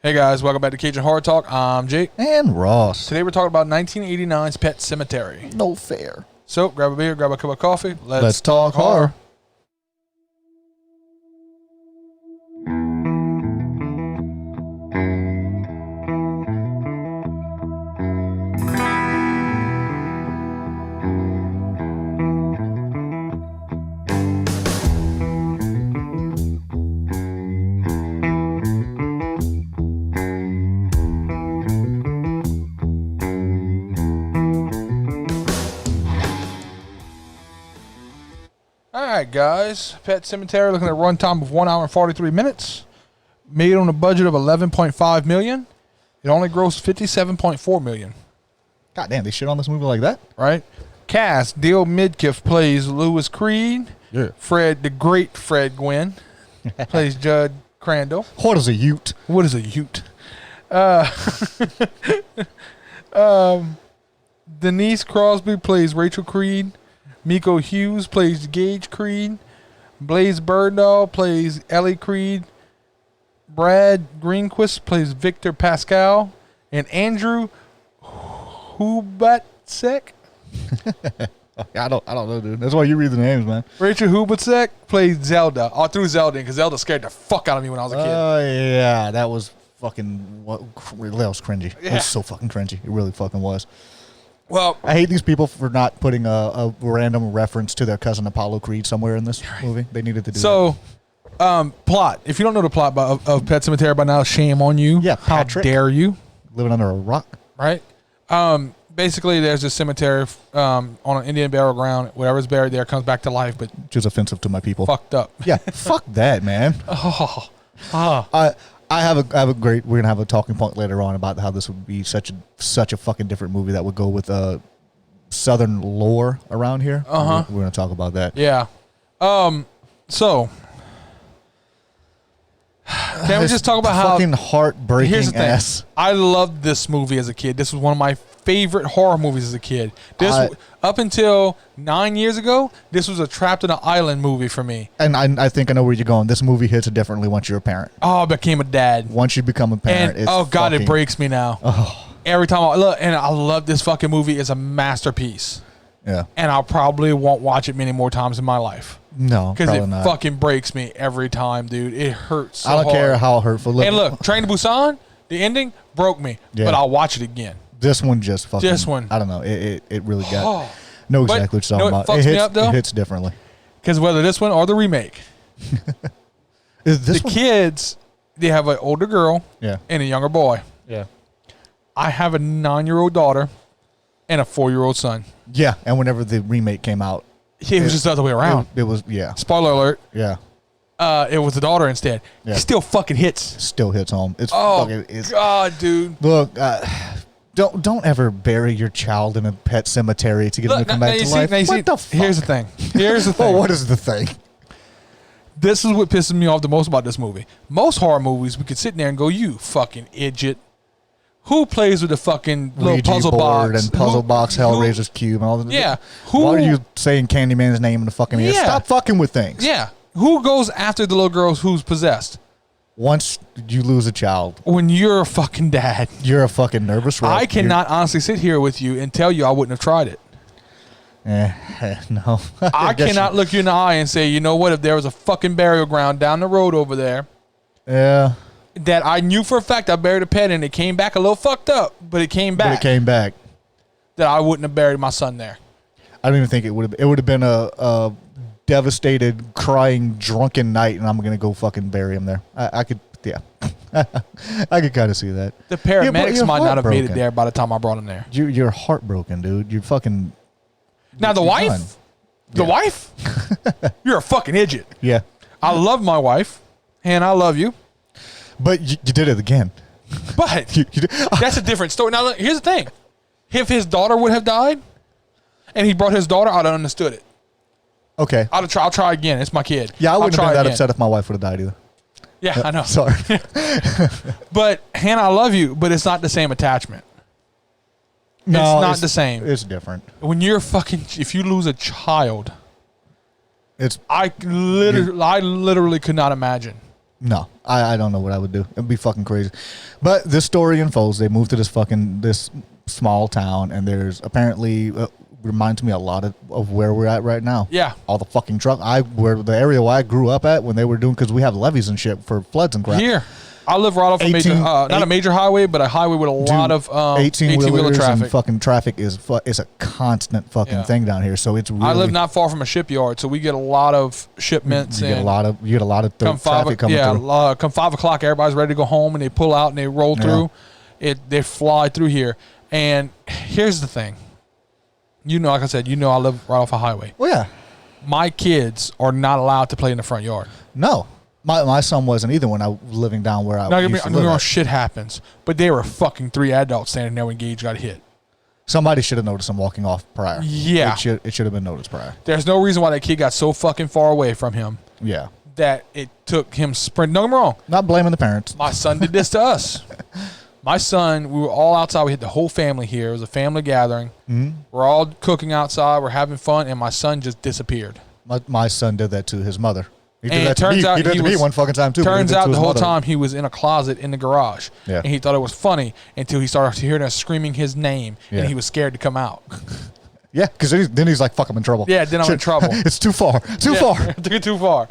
Hey guys, welcome back to Cajun Horror Talk. I'm Jake. And Ross. Today we're talking about 1989's Pet Sematary. No fair. So grab a beer, grab a cup of coffee. Let's talk horror. Alright guys, Pet Sematary looking at a runtime of 1 hour and 43 minutes. Made on a budget of $11.5 million. It only grossed $57.4 million. God damn, they shit on this movie like that? Right? Cast, Dale Midkiff plays Lewis Creed. Yeah. The great Fred Gwynn plays Judd Crandall. What is a ute? What is a ute? Denise Crosby plays Rachel Creed. Miko Hughes plays Gage Creed. Blaze Birdahl plays Ellie Creed. Brad Greenquist plays Victor Pascal. And Andrew Hubatsek. I don't know, dude. That's why you read the names, man. Rachel Hubatsek plays Zelda. I threw Zelda in because Zelda scared the fuck out of me when I was a kid. Oh, yeah. That was fucking... That was cringy. Yeah. It was so fucking cringy. It really fucking was. Well, I hate these people for not putting a random reference to their cousin Apollo Creed somewhere in this movie. They needed to do that. So, plot. If you don't know the plot of Pet Sematary by now, shame on you. Yeah, Patrick. How dare you? Living under a rock. Right? Basically, there's a cemetery on an Indian burial ground. Whatever's buried there comes back to life, but Which is offensive to my people. fucked up. Yeah, fuck that, man. I have a great. We're gonna have a talking point later on about how this would be such a fucking different movie that would go with southern lore around here. Uh-huh. We're gonna talk about that. Yeah. So, can we just talk about how fucking heartbreaking? Here's the thing. ass. I loved this movie as a kid. This was one of my favorite horror movies as a kid. Up until 9 years ago, this was a trapped in an island movie for me. And I think I know where you're going. This movie hits it differently once you're a parent. Oh, I became a dad. Once you become a parent, And oh god, it breaks me now. Oh, Every time I look, and I love this fucking movie. It's a masterpiece. yeah. And I probably won't watch it many more times in my life. No, Because probably it not. fucking breaks me every time, dude. It hurts so I don't hard. care how hurtful. And look, Train to Busan, the ending broke me. Yeah. But I'll watch it again. This one just fucking. This one. I don't know. It really got. Oh. Know But exactly what you're you know talking what about. fucks me up, though? It hits differently. Because whether this one or the remake, Is this the one? kids, they have an older girl Yeah. and a younger boy. Yeah. I have a 9-year-old daughter and a 4-year-old son. Yeah. And whenever the remake came out, It was just the other way around. it was Spoiler alert. yeah. It was the daughter instead. Yeah. He still fucking hits. Still hits home. It's Oh, fucking. It's, God, dude. look, don't ever bury your child in a pet cemetery to get him to come back to life. What the fuck? Here's the thing. Here's the Oh, thing. what is the thing? This is what pisses me off the most about this movie. Most horror movies, we could sit there and go, you fucking idiot. Who plays with the fucking little Ouija puzzle board box? and puzzle box, Hellraiser's cube, and all that. Yeah. Why are you saying Candyman's name in the fucking air? Yeah. Stop fucking with things. Yeah. Who goes after the little girl who's possessed? Once you lose a child, When you're a fucking dad. you're a fucking nervous wreck. I cannot honestly sit here with you and tell you I wouldn't have tried it. No. I guess cannot look you in the eye and say, you know what, if there was a fucking burial ground down the road over there Yeah. that I knew for a fact I buried a pet and it came back a little fucked up, but it came back, But it came back. that I wouldn't have buried my son there. I don't even think it would have. It would have been a devastated, crying, drunken night, and I'm gonna go fucking bury him there. I could, yeah. I could kind of see that. The paramedics you're might not have made it heartbroken. there by the time I brought him there. You're heartbroken, dude. You're fucking. Now, the you're wife, done. the Yeah. wife, you're a fucking idiot. Yeah. I love my wife, and I love you, But you did it again. but You did, that's a different story. Now, look, here's the thing. If his daughter would have died, and he brought his daughter, I'd have understood it. okay. I'll try again. It's my kid. Yeah, I wouldn't I'll have been try that again. upset if my wife would have died either. Yeah, I know. Sorry. But Hannah, I love you, but it's not the same attachment. No, it's not the same. It's different. When you're fucking, if you lose a child, It's I literally could not imagine. No, I don't know what I would do. It'd be fucking crazy. But this story unfolds. They moved to this small town, and there's apparently reminds me a lot of where we're at right now. Yeah. All the fucking truck. Where the area where I grew up at when they were doing, because we have levees and shit for floods and crap. Here. I live right off a major, not a major highway, but a highway with a lot of 18-wheeler traffic. And fucking traffic is a constant fucking thing down here. So it's really. I live not far from a shipyard, so we get a lot of shipments. You get a lot of traffic coming through. Come 5 o'clock, everybody's ready to go home, and they pull out and they roll through. They fly through here. And here's the thing. Like I said, I live right off a highway. Well, yeah. My kids are not allowed to play in the front yard. No. My son wasn't either when I was living down where I used to live. Shit happens. But they were fucking 3 adults standing there when Gage got hit. Somebody should have noticed him walking off prior. Yeah. It should have been noticed prior. There's no reason why that kid got so fucking far away from him. Yeah. That it took him sprint. Don't get me wrong. Not blaming the parents. My son did this to us. My son, we were all outside. We had the whole family here. It was a family gathering. Mm-hmm. We're all cooking outside. We're having fun. And my son just disappeared. My son did that to his mother. He did and that to me. He did it to me one fucking time, too. Turns out the whole time he was in a closet in the garage. Yeah. And he thought it was funny until he started hearing us screaming his name. Yeah. And he was scared to come out. Yeah, because then he's like, fuck, I'm in trouble. Yeah, then I'm in trouble. It's too far. Too far. Took it too far.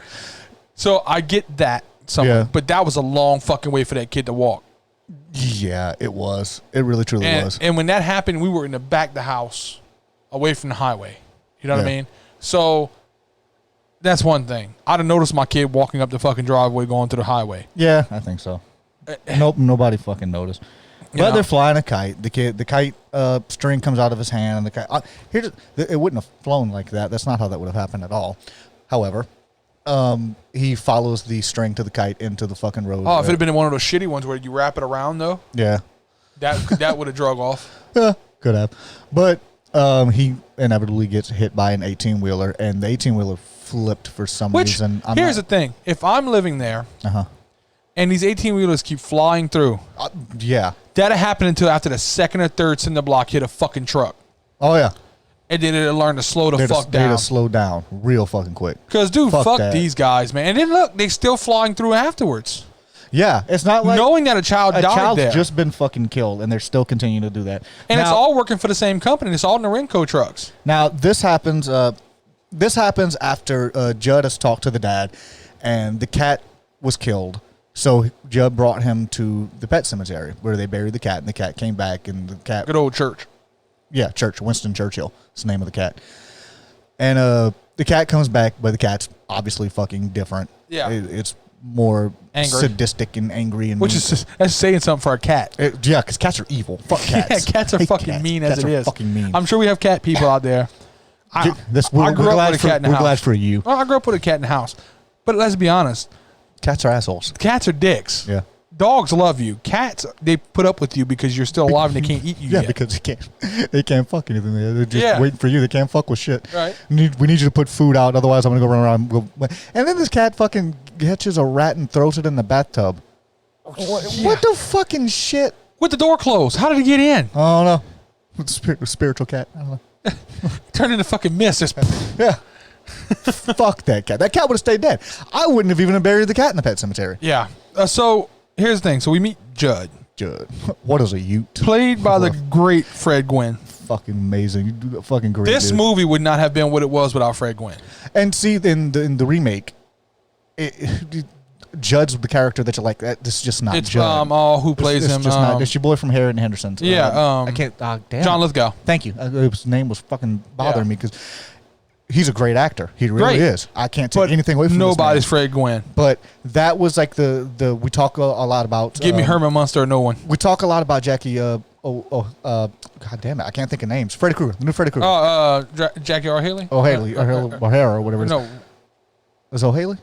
So I get that. But that was a long fucking way for that kid to walk. Yeah, it was. It really, truly was. And when that happened, we were in the back of the house, away from the highway. You know what I mean? So that's one thing. I'd have noticed my kid walking up the fucking driveway going to the highway. Yeah, I think so. Nope, nobody fucking noticed. But they're flying a kite. The kite string comes out of his hand, and the kite. It wouldn't have flown like that. That's not how that would have happened at all. However, he follows the string to the kite into the fucking road. Oh, if it had been one of those shitty ones where you wrap it around, though. Yeah. That would have drug off. Yeah, could have. But he inevitably gets hit by an 18-wheeler, and the 18-wheeler flipped for some reason. Here's the thing. If I'm living there, and these 18-wheelers keep flying through, yeah. That'd happen until after the second or third cinder block hit a fucking truck. Oh, yeah. And then it'll learn to slow the fuck down. They'd slow down real fucking quick. Because, dude, fuck these guys, man. And then look, they still flying through afterwards. Yeah, it's not like knowing that a child died there. A child's just been fucking killed, and they're still continuing to do that. And it's all working for the same company. It's all Norinco trucks. Now, this happens after Judd has talked to the dad, and the cat was killed. So Judd brought him to the Pet Sematary, where they buried the cat, and the cat came back, and the cat... Good old church. Yeah, Winston Churchill is the name of the cat. And the cat comes back, but the cat's obviously fucking different. Yeah. It's more sadistic and angry. And which is that's saying something for a cat. Yeah, because cats are evil. Fuck cats. Yeah, cats are fucking mean as it is. Fucking mean. I'm sure we have cat people out there. I grew up with a cat in the house. We're glad for you. Well, I grew up with a cat in the house. But let's be honest. Cats are assholes. Cats are dicks. Yeah. Dogs love you. Cats, they put up with you because you're still alive and they can't eat you yet. Because they can't fuck anything. They're just waiting for you. They can't fuck with shit. Right. We need you to put food out. Otherwise, I'm going to go run around. And then this cat fucking catches a rat and throws it in the bathtub. What the fucking shit? With the door closed. How did it get in? I don't know. It's a spiritual cat. I don't know. Turned into fucking mist. Yeah. Fuck that cat. That cat would have stayed dead. I wouldn't have even buried the cat in the Pet Sematary. Yeah. So here's the thing. So we meet Judd. What is a Ute? Played by the great Fred Gwynn. Fucking amazing. Fucking great. This movie would not have been what it was without Fred Gwynn. And see, in the remake, Judd's the character that you're like, this is just not Judd. Who plays him? Just not, it's your boy from Harry and Henderson. Yeah. I can't. Damn. John Lithgow. Thank you. His name was fucking bothering me because he's a great actor. He really is. I can't take anything away from him. Nobody's Fred Gwynn. But that was like the we talk a lot about. Give me Herman Munster or no one. We talk a lot about Jackie. God damn it! I can't think of names. Freddy Krueger, the new Freddy Krueger. Jackie O'Haley. O'Hara, or whatever. No, is O'Haley?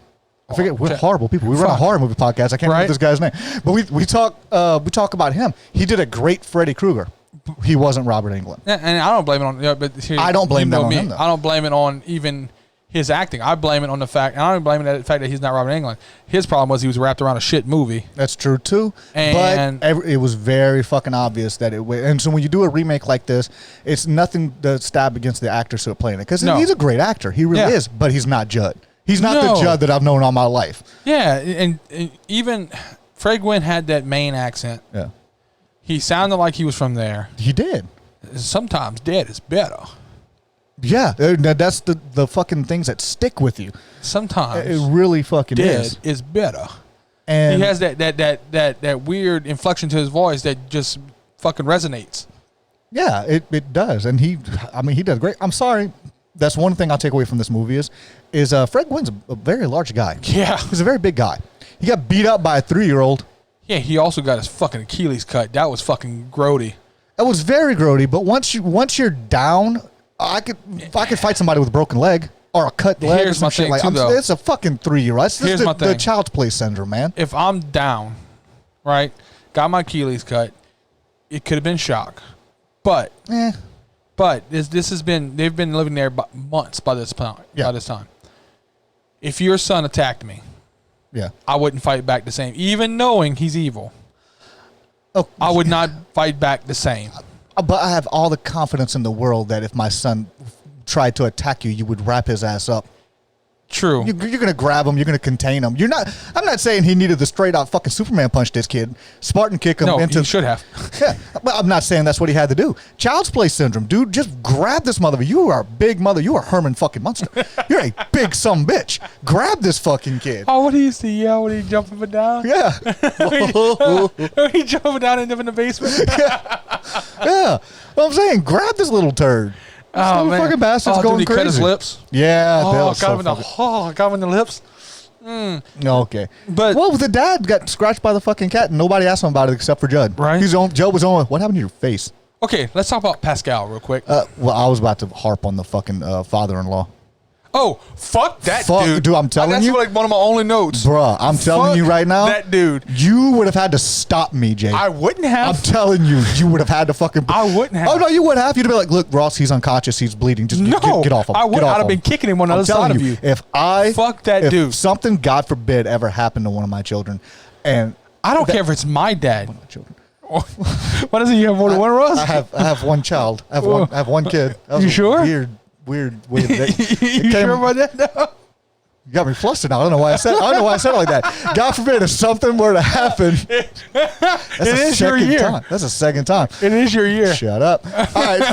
I forget. We're horrible people. We run a horror movie podcast. I can't remember this guy's name. But we talk about him. He did a great Freddy Krueger. He wasn't Robert Englund. And I don't blame it on. I don't blame that on him, though. I don't blame it on even his acting. I blame it on the fact, and I don't blame it on the fact that he's not Robert Englund. His problem was he was wrapped around a shit movie. That's true too. And but it was very fucking obvious that it. And so when you do a remake like this, it's nothing to stab against the actors who are playing it because he's a great actor. He really is. But he's not Judd. He's not the Judd that I've known all my life. Yeah, and even Fred Gwynn had that Maine accent. Yeah. He sounded like he was from there. He did. Sometimes dead is better. Yeah, that's the fucking things that stick with you. Sometimes it really fucking dead is better. And he has that weird inflection to his voice that just fucking resonates. Yeah, it does, and he does great. I'm sorry, that's one thing I'll take away from this movie is Fred Gwynn's a very large guy. Yeah, he's a very big guy. He got beat up by a 3-year-old. Yeah, he also got his fucking Achilles cut. That was fucking grody. It was very grody, but once you're down, I could fight somebody with a broken leg or a cut leg. Here's my thing, though. It's a fucking 3-year-old. It's Here's my thing. The child's play syndrome, man. If I'm down, right, got my Achilles cut, it could have been shock, but this has been, they've been living there months by this time. Yeah. By this time, if your son attacked me, yeah, I wouldn't fight back the same, even knowing he's evil. Oh, I would not fight back the same. But I have all the confidence in the world that if my son tried to attack you, you would wrap his ass up. True. You're going to grab him. You're going to contain him. I'm not saying he needed the straight out fucking Superman punch this kid. Spartan kick him No, into. he should have. Yeah, but I'm not saying that's what he had to do. Child's play syndrome, dude. Just grab this mother. You are a big mother. You are Herman fucking Munster. You're a big some bitch. Grab this fucking kid. Oh, what he used to yell when he jumped up and down? Yeah. He jumping down and up in the basement. Yeah. Well, I'm saying, grab this little turd. This Oh, man. fucking bastard's going did he crazy. cut his lips? Yeah. Got him in the lips. Okay. But well, the dad got scratched by the fucking cat, and nobody asked him about it except for Judd. Right. Judd was on. What happened to your face? okay, let's talk about Pascal real quick. Well, I was about to harp on the fucking father-in-law. Oh, fuck that Fuck, dude. dude, I'm telling That's you. like one of my only notes. Bruh, I'm telling you right now. That dude. You would have had to stop me, Jake. I wouldn't have. I'm telling you, you would have had to fucking. I wouldn't have. Oh, no, you would have. You'd be like, look, Ross, he's unconscious. He's bleeding. Just get off him. I would. Get off I'd have him. been kicking him on the I'm other side telling of you. Fuck that dude. Something, God forbid, ever happened to one of my children, and I don't care if it's my dad. one of my children. Why doesn't he have more than one, Ross? I have one child. I have one kid. That was You a sure? Weird way of it. You sure about that? No. You got me flustered now. I don't know why I said it like that. God forbid if something were to happen. That's It is your year. That's the second time. It is your year. Shut up. All right.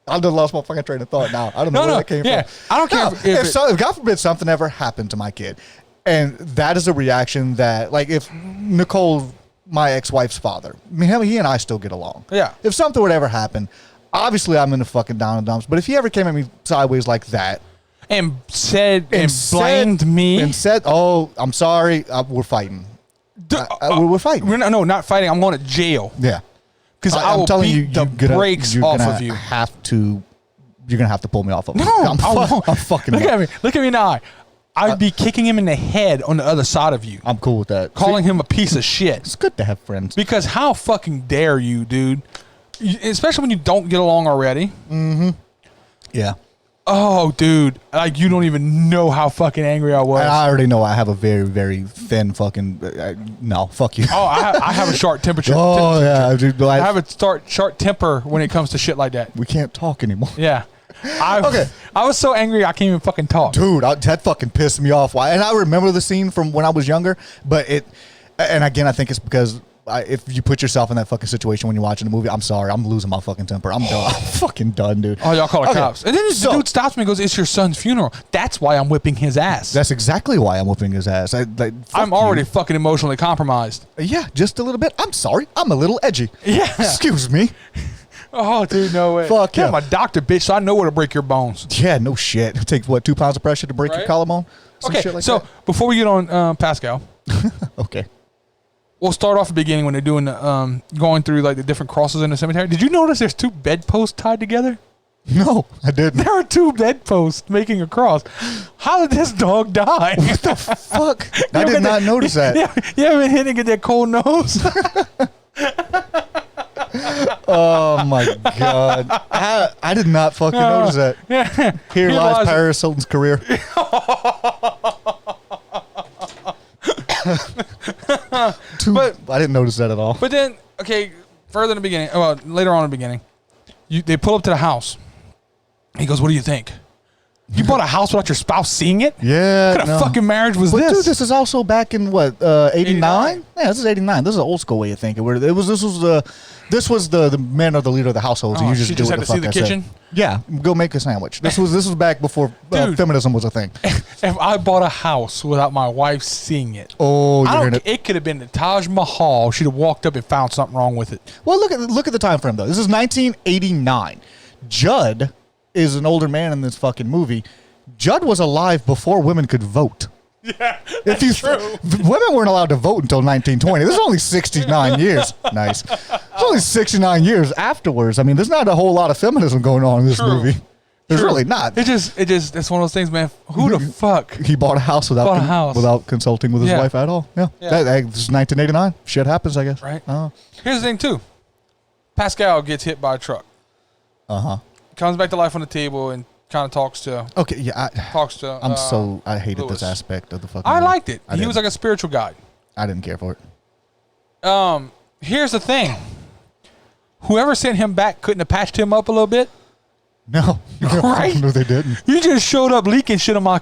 I just lost my fucking train of thought now. I don't know where that came from. I don't care if God forbid something ever happened to my kid, and that is a reaction that, like, if Nicole, my ex-wife's father, I mean, he and I still get along. Yeah. If something would ever happen, obviously I'm in the fucking down and dumps. But if he ever came at me sideways like that, and blamed me and said, "Oh, I'm sorry, we're fighting. We're fighting. We're not fighting. I'm going to jail." Yeah, because I will beat the brakes off of you. You're gonna have to pull me off of. No, I'm fucking. Look at me. Look at me now. I'd be kicking him in the head on the other side of you. I'm cool with that. Calling him a piece of shit. It's good to have friends. Because how fucking dare you, dude? Especially when you don't get along already. Mm-hmm. Yeah. Oh, dude. Like, you don't even know how fucking angry I was. And I already know I have a very, very thin fucking... no, fuck you. Oh, I have a short temperature. Oh, yeah. Dude, I have a short temper when it comes to shit like that. We can't talk anymore. Yeah. I was so angry I can't even fucking talk. Dude, that fucking pissed me off. And I remember the scene from when I was younger, but and again, I think it's because if you put yourself in that fucking situation when you're watching the movie, I'm sorry, I'm losing my fucking temper. I'm done. I'm fucking done, dude. Oh, y'all call the cops. And then the dude stops me and goes, "It's your son's funeral." That's why I'm whipping his ass. That's exactly why I'm whipping his ass. I'm already fucking emotionally compromised. Yeah, just a little bit. I'm sorry. I'm a little edgy. Yeah. Excuse me. Oh, dude, no way. Fuck yeah. I'm a doctor, bitch, so I know where to break your bones. Yeah, no shit. It takes, 2 pounds of pressure to break your collarbone? Okay, so before we get on Pascal. Okay. We'll start off at the beginning when they're doing the, going through like the different crosses in the cemetery. Did you notice there's 2 bedposts tied together? No, I didn't. There are 2 bedposts making a cross. How did this dog die? What the fuck? I did not notice that. You haven't hit it get that cold nose? Oh my god! I did not fucking notice that. Yeah. Here lies Paris Hilton's career. But I didn't notice that at all. But then, okay, further in the beginning, well, later on in the beginning, they pull up to the house. He goes, "What do you think?" You bought a house without your spouse seeing it? Yeah. What kind of fucking marriage was But this? dude, this is also back in what, 89? Yeah, this is 89. This is an old school way of thinking. Where this was the men or the leader of the household. So you just she do just what had the to see fuck the I said. kitchen? Yeah, go make a sandwich. This was back before feminism was a thing. If I bought a house without my wife seeing it, it could have been the Taj Mahal. She'd have walked up and found something wrong with it. Well, look at the time frame though. This is 1989. Judd is an older man in this fucking movie. Judd was alive before women could vote. Yeah, that's true. Women weren't allowed to vote until 1920. This is only 69 years. Nice. It's only 69 years afterwards. I mean, there's not a whole lot of feminism going on in this movie. There's really not. It just, it's one of those things, man. Who the fuck? He bought a house without consulting with his wife at all. Yeah. This is 1989. Shit happens, I guess. Right. Here's the thing, too. Pascal gets hit by a truck. Comes back to life on the table and kind of talks to. Okay, yeah. I hated Lewis. this aspect of the fucking. I liked it. He was like a spiritual guide. I didn't care for it. Here's the thing. Whoever sent him back couldn't have patched him up a little bit. No, right? No, they didn't. You just showed up leaking shit on my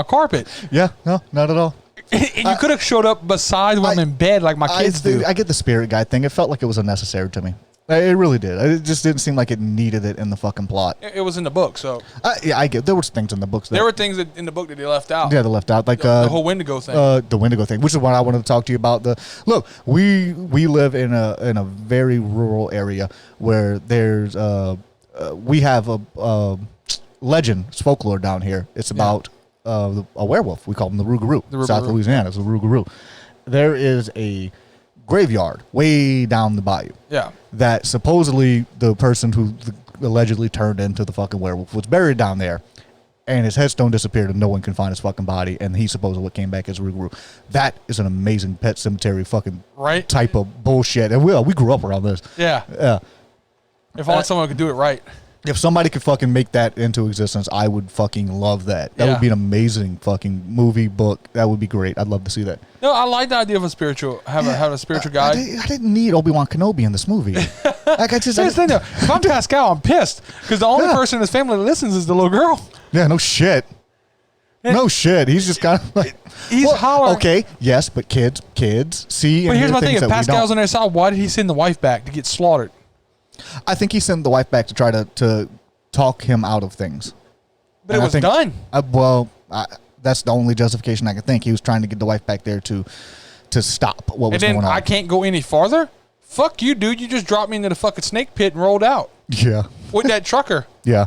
carpet. Yeah, no, not at all. And you could have showed up beside when I'm in bed like my kids do. I get the spirit guide thing. It felt like it was unnecessary to me. It really did. It just didn't seem like it needed it in the fucking plot. It was in the book, so. Yeah, I get. There was things in the books. There were things in the book that they left out. Yeah, they left out, like the whole Wendigo thing. The Wendigo thing, which is what I wanted to talk to you about. Look, we live in a very rural area where there's we have a legend, it's folklore down here. It's about a werewolf. We call them the Rougarou. South Louisiana is the Rougarou. There is a graveyard way down the bayou. Yeah. That supposedly the person who allegedly turned into the fucking werewolf was buried down there, and his headstone disappeared, and no one can find his fucking body, and he supposedly came back as a Rougarou. That is an amazing Pet Sematary fucking type of bullshit, and we grew up around this. Yeah. Yeah. If only someone could do it right. If somebody could fucking make that into existence, I would fucking love that. That would be an amazing fucking movie, book. That would be great. I'd love to see that. No, I like the idea of a spiritual guide. I didn't need Obi-Wan Kenobi in this movie. Here's the thing, though. If I'm Pascal, I'm pissed because the only person in his family that listens is the little girl. Yeah, no shit. No shit. He's just kind of like he's hollering. Okay, yes, but kids see. But here's my thing: if Pascal's on their side, why did he send the wife back to get slaughtered? I think he sent the wife back to try to talk him out of things. But it was done. That's the only justification I can think. He was trying to get the wife back there to stop what was going on. I can't go any farther? Fuck you, dude. You just dropped me into the fucking snake pit and rolled out. Yeah. With that trucker. Yeah.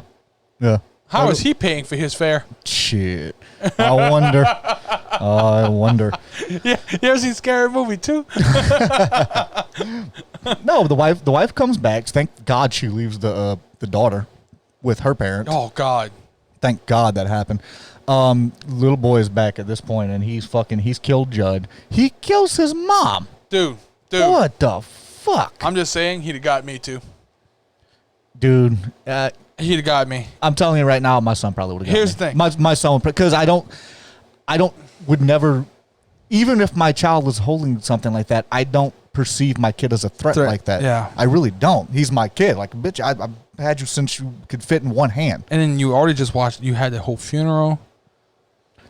How is he paying for his fare? Shit. I wonder. I wonder. Yeah, you ever seen Scary Movie 2? No, the wife comes back. Thank God she leaves the daughter with her parents. Oh God. Thank God that happened. Little boy is back at this point, and he's killed Judd. He kills his mom. Dude. What the fuck? I'm just saying, he'd have got me too. Dude. He'd have got me. I'm telling you right now, my son probably would have got me. Here's the thing. My son, because I would never, even if my child was holding something like that, I don't perceive my kid as a threat like that. Yeah. I really don't. He's my kid. Like, bitch, I had you since you could fit in one hand. And then you already just watched, you had the whole funeral.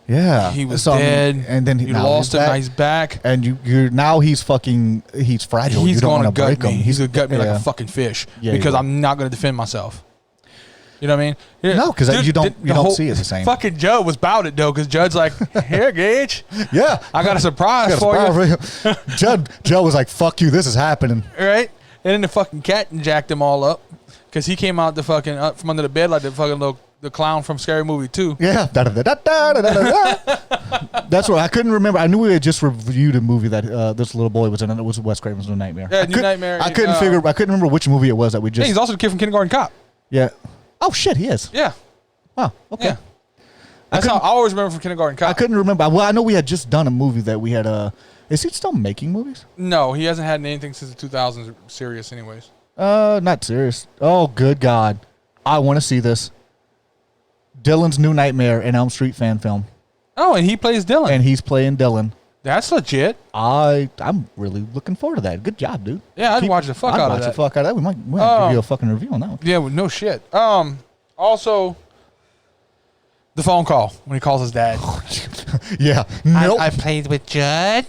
Yeah. He was dead. And then you lost him. Now he's back. And he's fragile. He's going to gut me. He's going to gut me like a fucking fish because I'm not going to defend myself. You know what I mean? Yeah. No, because you don't see it the same. Fucking Joe was about it though, because Judd's like, "Here, Gage. Yeah, I got a surprise for you." Joe was like, "Fuck you, this is happening." Right? And then the fucking cat jacked them all up because he came out the fucking from under the bed like the fucking the clown from Scary Movie 2. Yeah. That's what I couldn't remember. I knew we had just reviewed a movie that this little boy was in, and it was Wes Craven's New Nightmare. Yeah, New Nightmare. I couldn't remember which movie it was that we just. Yeah, he's also the kid from Kindergarten Cop. Yeah. Oh shit, he is. Yeah. Wow. Okay. Yeah. That's how I always remember from Kindergarten Cop. I couldn't remember. Well, I know we had just done a movie that we had. Is he still making movies? No, he hasn't had anything since the 2000s. Serious, anyways. Not serious. Oh, good God, I want to see this. Dylan's New Nightmare, an Elm Street fan film. Oh, and he plays Dylan. And he's playing Dylan. That's legit. I'm really looking forward to that. Good job, dude. Yeah, I'd watch the fuck out of that. I'd watch the fuck out of that. We might give you a fucking review on that one. Yeah, well, no shit. Also, The phone call when he calls his dad. Yeah. Nope. I played with Judd,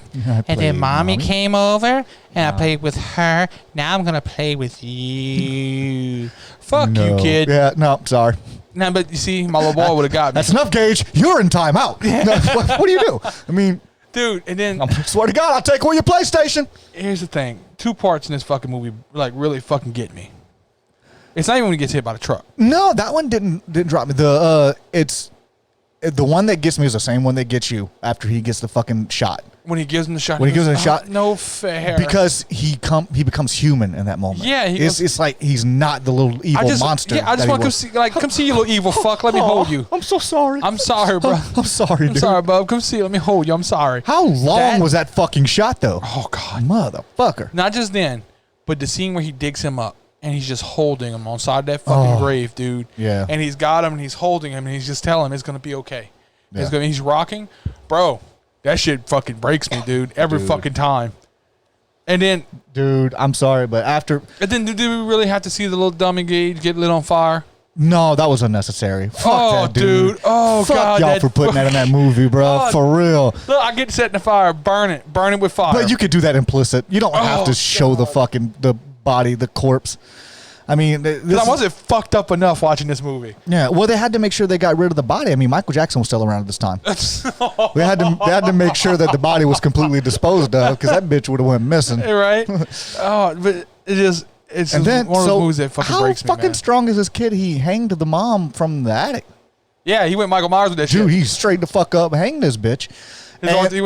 and then mommy came over, and I played with her. Now I'm gonna play with you. Fuck you, kid. Yeah, no, sorry. Nah, but you see, my little boy would have got me. That's enough, Gage. You're in timeout. What do you do? I mean, dude, and then I swear to God, I'll take away your PlayStation. Here's the thing: 2 parts in this fucking movie like really fucking get me. It's not even when he gets hit by the truck. No, that one didn't drop me. It's the one that gets me is the same one that gets you after he gets the fucking shot. When he gives him the shot. When he gives him the shot, no fair. Because he becomes human in that moment. Yeah, it's like he's not the little evil monster. Yeah, I just want to come see you, little evil fuck. Let me hold you. I'm so sorry. I'm sorry, bro. I'm sorry, dude. I'm sorry, bub. Come see. Let me hold you. I'm sorry. How long was that fucking shot, though? Oh God, motherfucker. Not just then, but the scene where he digs him up and he's just holding him on side of that fucking grave, dude. Yeah. And he's got him and he's holding him and he's just telling him it's gonna be okay. Yeah. He's rocking, bro. That shit fucking breaks me, dude. Every fucking time. And then, dude, I'm sorry, but after. And then, did we really have to see the little dummy Gage get lit on fire? No, that was unnecessary. Fuck that, dude. Oh, fuck God. Y'all for putting that in that movie, bro. For real. Look, I get set in the fire. Burn it with fire. But you could do that implicit. You don't have to show the body, the corpse. I mean, I wasn't fucked up enough watching this movie. Yeah, well, they had to make sure they got rid of the body. I mean, Michael Jackson was still around at this time. They had to make sure that the body was completely disposed of because that bitch would have went missing. Right? But it's and then, one of those movies that fucking breaks me, how fucking strong is this kid? He hanged the mom from the attic. Yeah, he went Michael Myers with that shit. Dude, he straight the fuck up hanged this bitch. He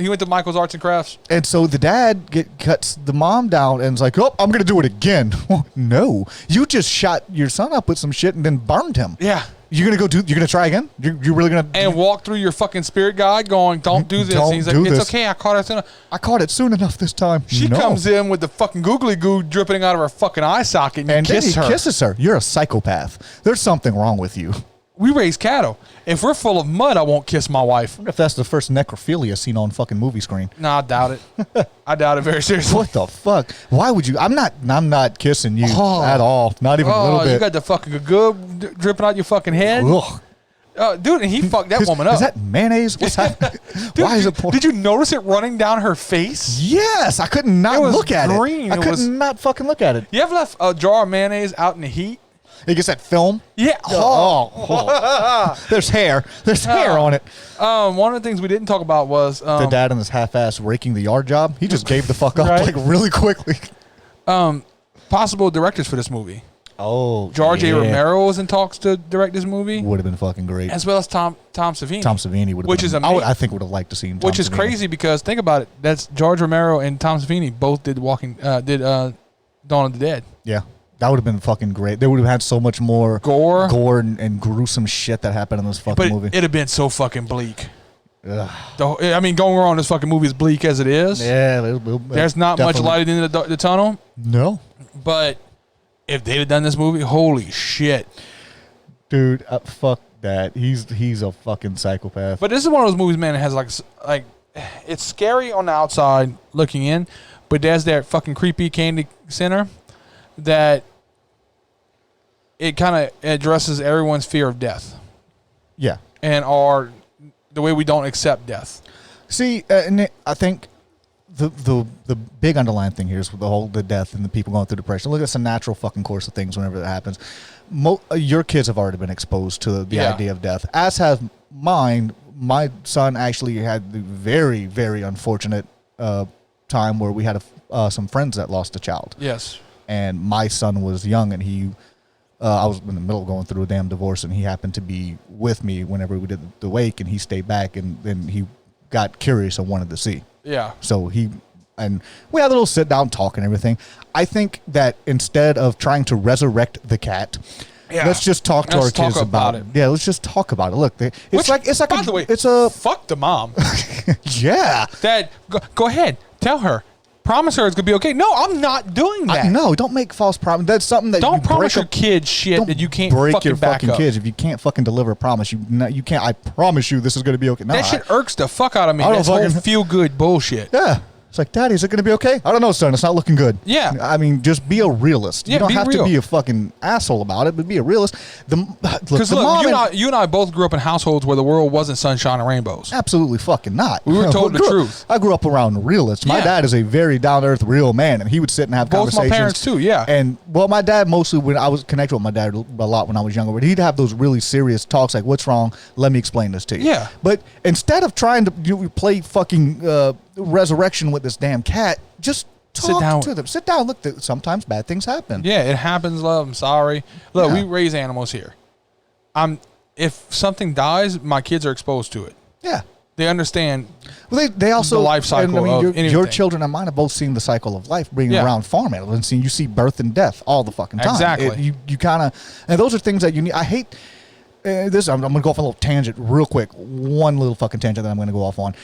went to Michael's Arts and Crafts. And so the dad cuts the mom down and is like, oh, I'm going to do it again. No. You just shot your son up with some shit and then burned him. Yeah. You're going to try again? You're really going to... And walk through your fucking spirit guide going, don't do this. And he's like, it's okay. I caught it soon enough. I caught it soon enough this time. She comes in with the fucking googly goo dripping out of her fucking eye socket and you kiss her. Kisses her. You're a psychopath. There's something wrong with you. We raise cattle. If we're full of mud, I won't kiss my wife. I wonder if that's the first necrophilia seen on fucking movie screen. No, I doubt it. I doubt it very seriously. What the fuck? Why would you? I'm not kissing you at all. Not even a little bit. You got the fucking good dripping out your fucking head. Ugh. Dude, and he fucked that woman up. Is that mayonnaise? What's happening? Why is it pouring? Did you notice it running down her face? Yes, I could not look at green. it. I could not fucking look at it. You ever left a jar of mayonnaise out in the heat? It gets that film. Yeah. There's hair. There's hair on it. One of the things we didn't talk about was the dad in this half-ass raking the yard job. He just gave the fuck up like really quickly. Possible directors for this movie. Oh, George A. Romero was in talks to direct this movie. Would have been fucking great. As well as Tom Savini. Tom Savini would have. Which is amazing. I think would have liked to see him. Which is crazy because think about it. That's George Romero and Tom Savini both did Dawn of the Dead. Yeah. That would have been fucking great. They would have had so much more gore and gruesome shit that happened in this fucking movie. It'd have been so fucking bleak. Going on this fucking movie as bleak as it is. Yeah, there's not much light at the end of the tunnel. No, but if they'd have done this movie, holy shit, dude, fuck that. He's a fucking psychopath. But this is one of those movies, man. That has like it's scary on the outside looking in, but there's that fucking creepy candy center that. It kind of addresses everyone's fear of death. Yeah. And the way we don't accept death. See, and I think the big underlying thing here is the death and the people going through depression. Look, it's a natural fucking course of things whenever that happens. Your kids have already been exposed to the idea of death, as have mine. My son actually had the very, very unfortunate time where we had some friends that lost a child. Yes. And my son was young, and I was in the middle of going through a damn divorce, and he happened to be with me whenever we did the wake, and he stayed back, and then he got curious and wanted to see. Yeah. So we had a little sit down talk and everything. I think that instead of trying to resurrect the cat, let's just talk to our kids about it. Yeah, let's just talk about it. Look, it's like by the way, fuck the mom. Yeah. Dad, go ahead, tell her. Promise her it's gonna be okay. No, I'm not doing that. No, don't make false promises. That's something that don't promise your kids shit that you can't break your fucking kids. If you can't fucking deliver a promise, you can't. I promise you, this is gonna be okay. No, that shit irks the fuck out of me. That's whole feel good bullshit. Yeah, It's like, Daddy, is it going to be okay? I don't know, son. It's not looking good. Yeah. I mean, just be a realist. Yeah, you don't be have real. to be a fucking asshole about it, but be a realist. Because look, you and I both grew up in households where the world wasn't sunshine and rainbows. Absolutely fucking not. We were told the truth. I grew up around realists. My dad is a very down-to-earth, real man, and he would sit and have Both conversations. my parents too, yeah. And, well, my dad mostly, when I was connected with my dad a lot when I was younger, but he'd have those really serious talks like, what's wrong? Let me explain this to you. Yeah. But instead of trying to play fucking resurrection with this damn cat, just talk to them. Sit down. Look, sometimes bad things happen. Yeah, it happens, love. I'm sorry. Look, Yeah. we raise animals here. If something dies, my kids are exposed to it. Yeah. They understand. Well, they also the life cycle of your children and mine have both seen the cycle of life, bringing around farm animals, and you see birth and death all the fucking time. Exactly. You kind of, and those are things that you need. I hate this. I'm going to go off on a little tangent real quick. One little fucking tangent that I'm going to go off on.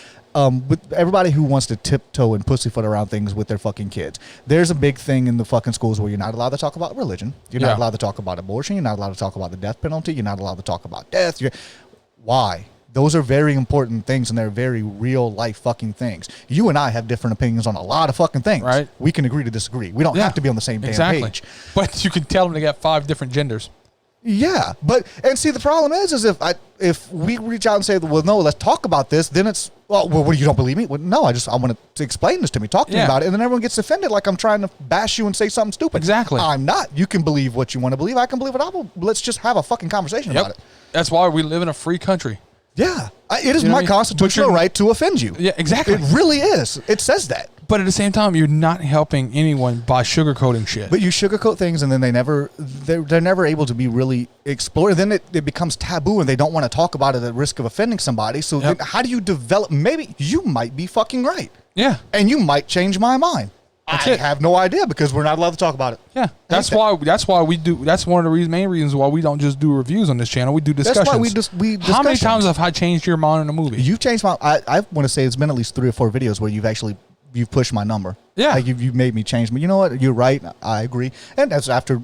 With everybody who wants to tiptoe and pussyfoot around things with their fucking kids, there's a big thing in the fucking schools where you're not allowed to talk about religion. You're not allowed to talk about abortion. You're not allowed to talk about the death penalty. You're not allowed to talk about death. Why? Those are very important things, and they're very real life fucking things. You and I have different opinions on a lot of fucking things. Right. We can agree to disagree. We don't have to be on the same damn page. But you can tell them they got 5 different genders. Yeah, and see, the problem is if we reach out and say, well, no, let's talk about this, then it's, well, what, you don't believe me? Well, no, I want to explain this to me. Talk to me about it. And then everyone gets offended like I'm trying to bash you and say something stupid. Exactly. I'm not. You can believe what you want to believe. I can believe what I will. Let's just have a fucking conversation about it. That's why we live in a free country. Yeah. It is my constitutional right to offend you. Yeah, exactly. It really is. It says that. But at the same time, you're not helping anyone by sugarcoating shit. But you sugarcoat things, and then they're never able to be really explored. Then it becomes taboo, and they don't want to talk about it at risk of offending somebody. So then how do you develop? Maybe you might be fucking right. Yeah. And you might change my mind. I have no idea because we're not allowed to talk about it. Yeah. That's why we do. That's one of the main reasons why we don't just do reviews on this channel. We do discussions. That's why we How many times have I changed your mind in a movie? You've changed my. I want to say it's been at least 3 or 4 videos where you've pushed my number. Yeah. Like you've made me change. You know what? You're right. I agree. And that's after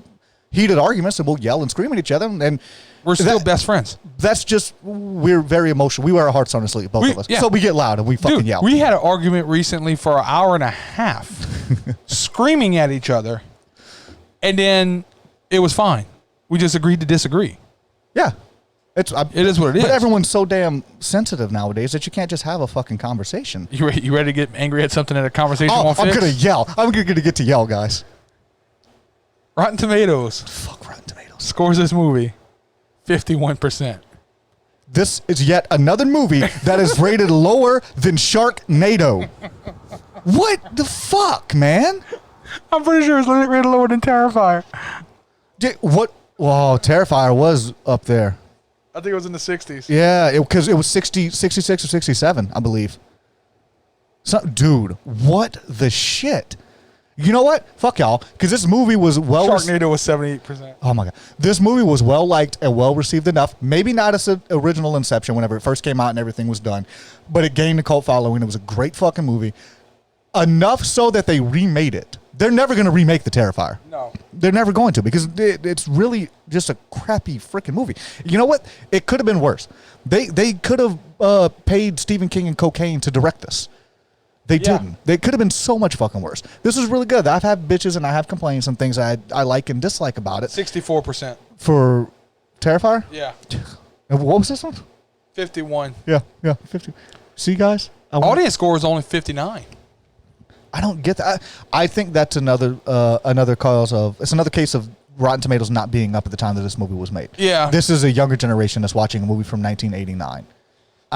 heated arguments, and we'll yell and scream at each other. And we're still best friends. That's just, we're very emotional. We wear our hearts on our sleeve, both of us. Yeah. So we get loud and we fucking yell. We had an argument recently for an hour and a half screaming at each other. And then it was fine. We just agreed to disagree. Yeah. It is what it is. But everyone's so damn sensitive nowadays that you can't just have a fucking conversation. You ready to get angry at something that a conversation won't I'm fix? going to yell. I'm going to get to yell, guys. Rotten Tomatoes. Fuck Rotten Tomatoes. Scores this movie 51%. This is yet another movie that is rated lower than Sharknado. What the fuck, man? I'm pretty sure it's rated lower than Terrifier. What? Whoa, Terrifier was up there. I think it was in the 60s. Yeah, because it was 66 or 67, I believe. Dude, what the shit? You know what? Fuck y'all. Because this movie was Sharknado was 78%. Oh my God. This movie was well liked and well received enough. Maybe not as an original Inception whenever it first came out and everything was done. But it gained a cult following. It was a great fucking movie. Enough so that they remade it. They're never going to remake The Terrifier. No. They're never going to because it's really just a crappy freaking movie. You know what? It could have been worse. They could have paid Stephen King and cocaine to direct this. They didn't. They could have been so much fucking worse. This is really good. I've had bitches and I have complaints and things I like and dislike about it. 64%. For Terrifier? Yeah. And what was this one? 51. Yeah, 50. See, guys? Audience score is only 59. I don't get that. I think that's another case of Rotten Tomatoes not being up at the time that this movie was made. Yeah. This is a younger generation that's watching a movie from 1989.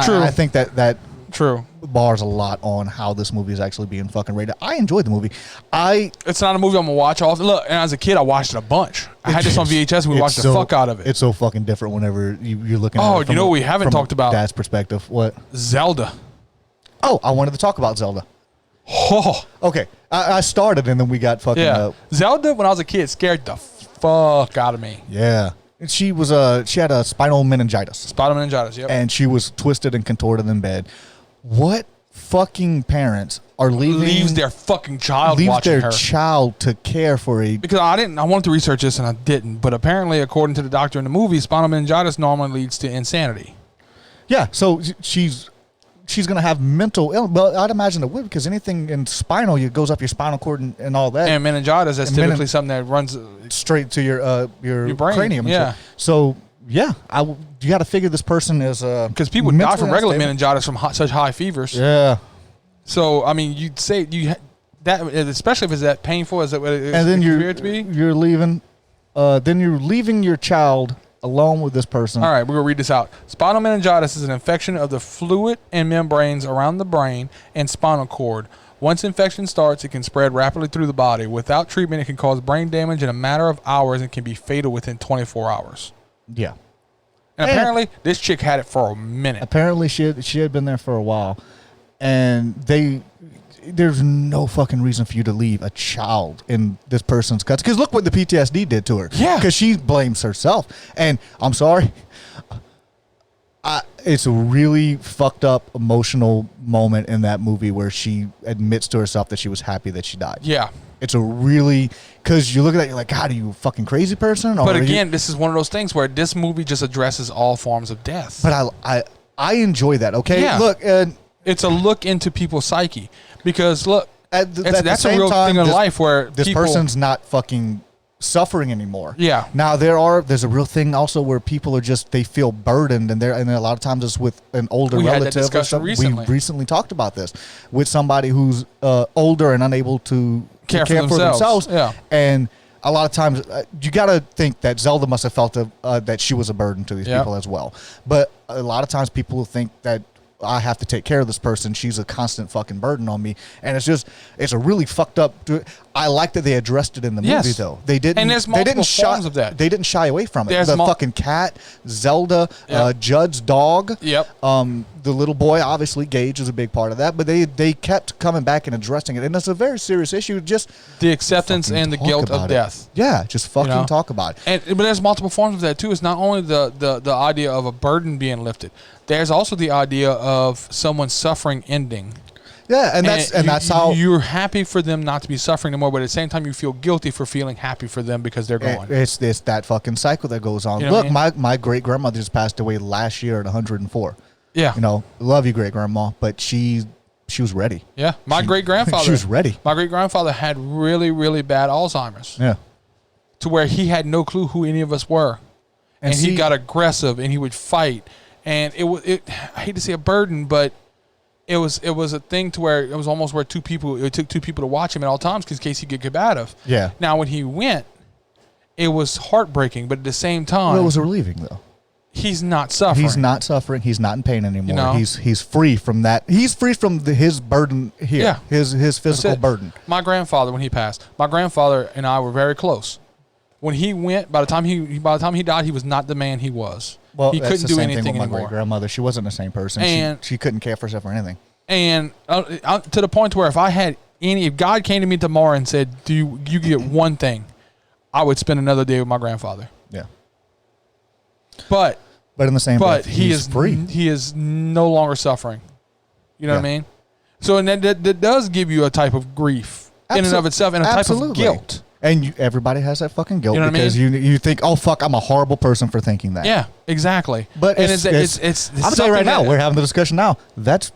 True. I think that True. bars a lot on how this movie is actually being fucking rated. I enjoyed the movie. It's not a movie I'm going to watch often. Look, and as a kid, I watched it a bunch. I had this on VHS and we watched the fuck out of it. It's so fucking different whenever you're looking at it. Oh, you know what we haven't talked about? Dad's perspective. What? Zelda. Oh, I wanted to talk about Zelda. Oh. Okay. I started and then we got fucking... Zelda, when I was a kid, scared the fuck out of me. Yeah. She had a spinal meningitis. Spinal meningitis, yep. And she was twisted and contorted in bed. What fucking parents are leaves their fucking child watching her? Leaves their child to care for a... Because I wanted to research this and I didn't. But apparently, according to the doctor in the movie, spinal meningitis normally leads to insanity. Yeah, so she's she's going to have mental illness. Well, I'd imagine it would, because anything in spinal, it goes up your spinal cord and all that. And meningitis, that's typically something that runs straight to your brain. cranium. Yeah. So, yeah, you got to figure this person is because people die from regular meningitis from such high fevers. Yeah. So, I mean, you'd say that, especially if it's that painful as it is, and then you're to be. You're leaving. Then you're leaving your child alone with this person. All right, we're going to read this out. Spinal meningitis is an infection of the fluid and membranes around the brain and spinal cord. Once infection starts, it can spread rapidly through the body. Without treatment, it can cause brain damage in a matter of hours and can be fatal within 24 hours. Yeah. And apparently, this chick had it for a minute. Apparently, she had been there for a while. And there's no fucking reason for you to leave a child in this person's guts. Because look what the PTSD did to her. Yeah. Because she blames herself. And I'm sorry, it's a really fucked up emotional moment in that movie where she admits to herself that she was happy that she died. Yeah. It's a really, because you look at that, you're like, God, are you a fucking crazy person? But again, this is one of those things where this movie just addresses all forms of death. But I enjoy that, okay? Yeah. Look, it's a look into people's psyche. Because, look, that's a same real time, thing in life where this person's not fucking suffering anymore. Yeah. Now, there's a real thing also where people are just, they feel burdened, and a lot of times it's with an older relative. Had that discussion recently. We recently talked about this with somebody who's older and unable to care for themselves. Yeah. And a lot of times, you got to think that Zelda must have felt that she was a burden to these people as well. But a lot of times people think that I have to take care of this person. She's a constant fucking burden on me. And it's a really fucked up. I like that they addressed it in the movie, though. They didn't. And there's multiple forms of that. They didn't shy away from it. There's the fucking cat, Zelda, Judd's dog. Yep. The little boy, obviously, Gage is a big part of that. But they kept coming back and addressing it. And it's a very serious issue. Just the acceptance and the guilt of death. Yeah, just fucking talk about it. But there's multiple forms of that, too. It's not only the idea of a burden being lifted. There's also the idea of someone suffering ending. Yeah, and that's how you're happy for them not to be suffering anymore, but at the same time you feel guilty for feeling happy for them because they're gone. It's that fucking cycle that goes on. You know Look, what I mean? my great grandmother just passed away last year at 104. Yeah, love you, great grandma, but she was ready. Yeah, my great grandfather. She was ready. My great grandfather had really, really bad Alzheimer's. Yeah, to where he had no clue who any of us were, and he got aggressive and he would fight. And I hate to say a burden, but it was a thing to where it was almost where it took two people to watch him at all times in case he could get combative. Yeah. Now when he went, it was heartbreaking, but at the same time, it was relieving though. He's not suffering. He's not suffering. He's not in pain anymore. He's free from that. He's free from his burden here. Yeah. His physical burden. My grandfather, when he passed, my grandfather and I were very close. When he went, by the time he died, he was not the man he was. Well, he couldn't do anything with my anymore. great grandmother, she wasn't the same person. And she couldn't care for herself or anything. And to the point where if God came to me tomorrow and said, "Do you get one thing?" I would spend another day with my grandfather. Yeah. But in the same breath, he is free. He is no longer suffering. You know what I mean? So and that does give you a type of grief in and of itself, and a type of guilt. And everybody has that fucking guilt, because you think, oh fuck, I'm a horrible person for thinking that. Yeah, exactly. But it's I'm telling you right now, we're having the discussion now. That's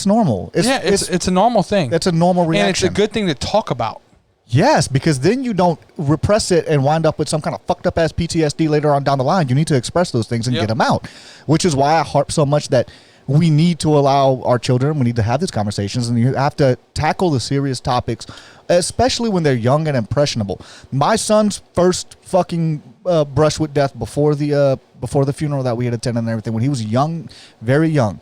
normal. It's a normal thing. That's a normal reaction. And it's a good thing to talk about. Yes, because then you don't repress it and wind up with some kind of fucked up ass PTSD later on down the line. You need to express those things and get them out, which is why I harp so much that we need to allow our children, we need to have these conversations, and you have to tackle the serious topics, especially when they're young and impressionable. My son's first fucking brush with death before the funeral that we had attended and everything, when he was young, very young,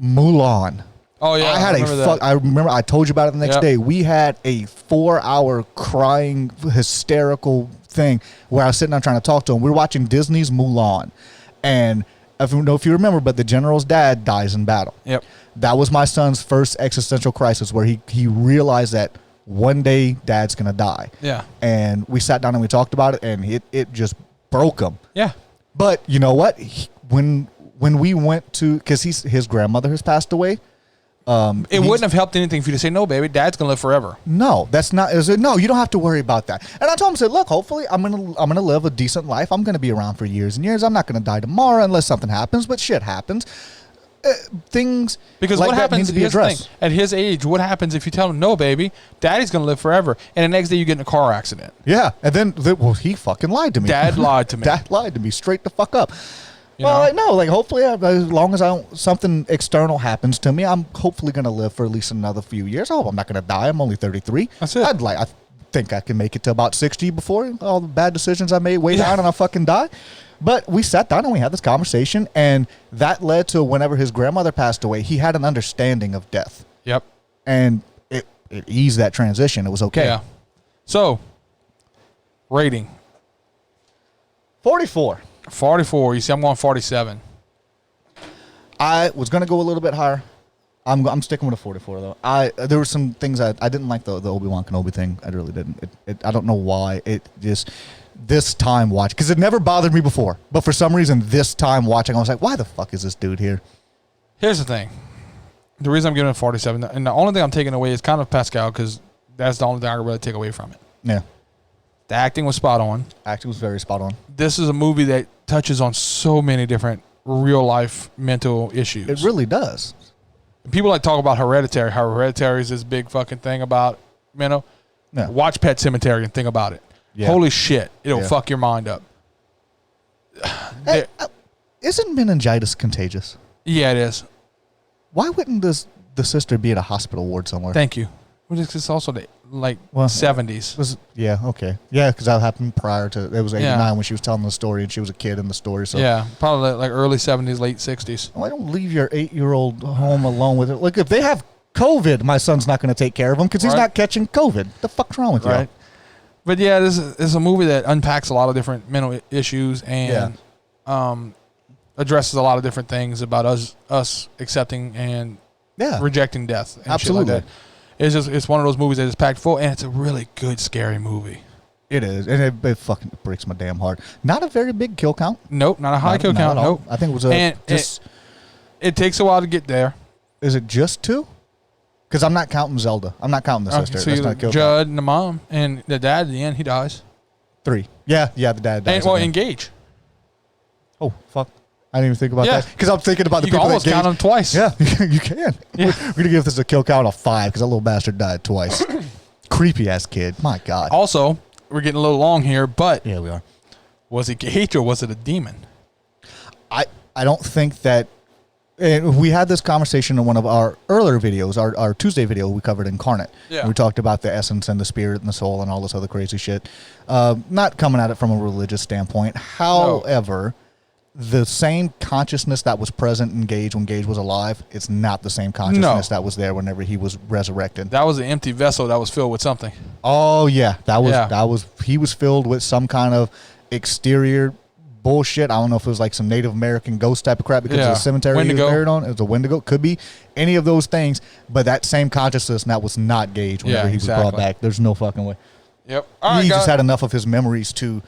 Mulan. Oh yeah, I remember I told you about it the next day. We had a 4-hour crying, hysterical thing where I was sitting there trying to talk to him. We were watching Disney's Mulan, and I don't know if you remember, but the general's dad dies in battle. Yep. That was my son's first existential crisis, where he realized that one day dad's gonna die. Yeah. And we sat down and we talked about it, and it just broke him. Yeah. But you know what? When we went to, because his grandmother has passed away. It wouldn't have helped anything for you to say, no, baby, dad's gonna live forever. No, that's not. No, you don't have to worry about that. And I told him, I said, look, hopefully I'm gonna live a decent life. I'm gonna be around for years and years. I'm not gonna die tomorrow unless something happens. But shit happens. things because like what that happens? need to be Here's the thing. addressed. At his age, what happens if you tell him no, baby, daddy's gonna live forever, and the next day you get in a car accident? Yeah, and then well, he fucking lied to me. Dad lied to me. Dad lied to me straight the fuck up. You Well, know? like, no, like hopefully, as long as something external happens to me, I'm hopefully gonna live for at least another few years. I hope I'm not gonna die. I'm only 33. That's it. I think I can make it to about 60 before all the bad decisions I made way down and I fucking die. But we sat down and we had this conversation, and that led to whenever his grandmother passed away, he had an understanding of death, Yep. and it eased that transition. It was okay. Yeah. So, rating 44. 44. You see, I'm going 47. I was gonna go a little bit higher. I'm sticking with a 44 though. There were some things I didn't like the Obi-Wan Kenobi thing. I really didn't. I don't know why. It just this time watching, because it never bothered me before, but for some reason this time watching, I was like, why the fuck is this dude here? Here's the thing. The reason I'm giving it 47, and the only thing I'm taking away is kind of Pascal, because that's the only thing I can really take away from it. Yeah, The acting was spot on. acting was very spot on. This is a movie that touches on so many different real life mental issues. It really does. People like talk about Hereditary. How Hereditary is this big fucking thing about, you know. Yeah. Watch Pet Sematary and think about it. Yeah. Holy shit, it'll Yeah. fuck your mind up. Hey, isn't meningitis contagious? Yeah, it is. Why wouldn't the sister be at a hospital ward somewhere? Thank you. Well, it's also the Well, 70s. Yeah, okay. Yeah, because that happened prior to, it was 89 Yeah. when she was telling the story, and she was a kid in the story. So Yeah, probably like early 70s, late 60s. Why don't leave your 8-year-old home alone with it? Like, if they have COVID, my son's not going to take care of him because he's Right. not catching COVID. The fuck's wrong with Right. But yeah, this is a movie that unpacks a lot of different mental issues and addresses a lot of different things about us accepting and you? Yeah. rejecting death. And Absolutely. Shit like that. It's one of those movies that is packed full, and it's a really good, scary movie. It is. And it fucking breaks my damn heart. Not a very big kill count. Nope, not a high kill Not count. at all. Nope. I think it was And just. It takes a while to get there. Is it just 2? Because I'm not counting Zelda. I'm not counting the sister. So That's you not a kill count. Judd and the mom and the dad at the end, he dies. 3. Yeah, the dad dies. And, well, at the end. engage. Oh, fuck. I didn't even think about Yeah. that. Because I'm thinking about the You can people almost that count them twice. Yeah, you can. Yeah. We're going to give this a kill count of 5 because that little bastard died twice. Creepy ass kid. My God. Also, we're getting a little long here, but Yeah, we are. was it Gage or was it a demon? I don't think that. And we had this conversation in one of our earlier videos, our Tuesday video we covered Incarnate. Yeah. We talked about the essence and the spirit and the soul and all this other crazy shit. Not coming at it from a religious standpoint. However, the same consciousness that was present in Gage when Gage was alive, it's not the same consciousness that was there whenever he was resurrected. That was an empty vessel that was filled with something. Oh yeah, that Yeah. was he was filled with some kind of exterior bullshit. I don't know if it was like some Native American ghost type of crap because of the cemetery he Wendigo. was buried on. It was a Wendigo. Could be any of those things, but that same consciousness that was not Gage whenever Yeah, he was exactly. brought back. There's no fucking way. Yep. All right, He just guys. had enough of his memories to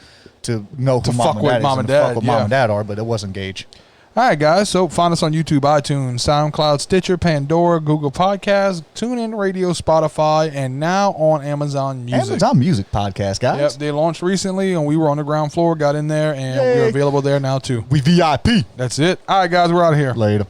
know To who fuck mom and with dad is mom and and fuck dad, with yeah. mom and dad are, but it wasn't Gage. All right, guys. So find us on YouTube, iTunes, SoundCloud, Stitcher, Pandora, Google Podcasts, TuneIn Radio, Spotify, and now on Amazon Music. Amazon Music podcast, guys. Yep, they launched recently, and we were on the ground floor, got in there, and Yay. we're available there now, too. We VIP. That's it. All right, guys, we're out of here. Later.